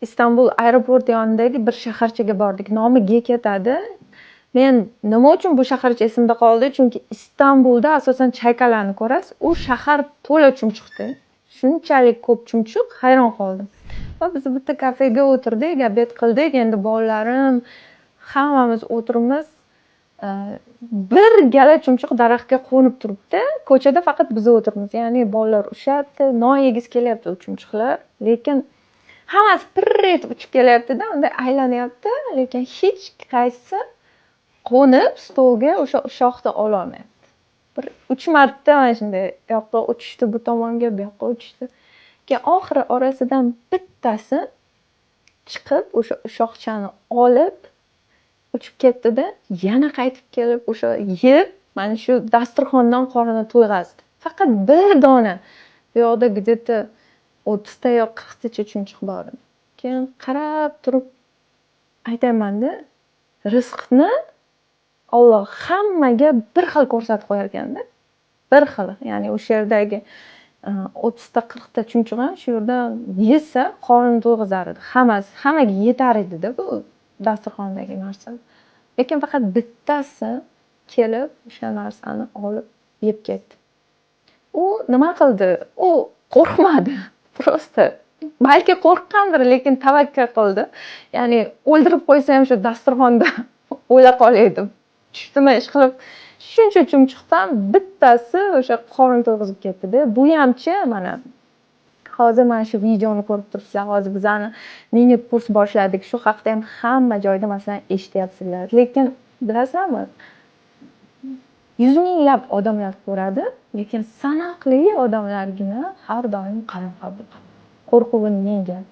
Istanbul aeroport yonidagi bir shaharchaga bordik. Nomi G ketadi. Men nima uchun bu shaharcha esimda qoldi? Chunki Istanbulda asosan chaykalarni ko'rasiz. U shahar to'la chumchuqda. Shunchalik ko'p chumchuq, hayron qoldim. Va biz bitta kafega o'tirdik, obed qildik. Endi bolalarim, hammamiz o'tiribmiz. Bir gala chumchuq daraxtga qo'nib turibdi. Ko'chada faqat biz o'tiribmiz. Ya'ni bolalar ushyapti, non yegiz kelyapti u chumchuqlar. Lekin hammasi pirr etib uchib kelyapti-da, unda aylanyapti, lekin hech qaysi qo'nib stolga o'sha shoxni ololmayapti. Bir 3 marta mana shunday u yoqqa uchishdi, bu tomonga, bu yoqqa uchishdi. Keyin oxiri orasidan bittasi chiqib, o'sha shoxchani olib uchib ketdi-da, yana qaytib kelib, o'sha yeb, mana shu dasturxondan qorinini to'yg'azdi. Faqat bir dona. Bu yoqda где-то 30 ta yo 40 tacha chumchuq bor edi. Keyin qarab turib aytayman-da, rizqni Alloh hammaga bir xil ko'rsatib qo'yar ekanda. Bir xil. Ya'ni o'sha yerdagi 30 ta 40 ta chumchuq ham shu yerda yesa qorin to'yg'izar edi. Hammaga yetar edi-da bu dasturxondagi narsa. Lekin faqat bittasi kelib o'sha narsani olib yeb ketdi. U nima qildi? U qo'rqmadi. Prosta balki qo'rqqandir, lekin tavakkal qildi. Ya'ni o'ldirib qo'ysa ham shu dasturxonda o'la qolay deb. Tushdimi ish qilib shuncha chumchuqdan bittasi o'sha qorin to'yg'izib ketdi-da. Bu hamchi mana hozir mana shu videoni ko'rib turibsizlar. Hozir bizani mini kurs boshladik. Shu haqda ham hamma joyda masalan eshityapsizlar. Lekin bilasizlarmi? Yuz minglab odamlar ko'radi, lekin sanoqli odamlargina har doim qalin qabul qo'rquvini yenggan.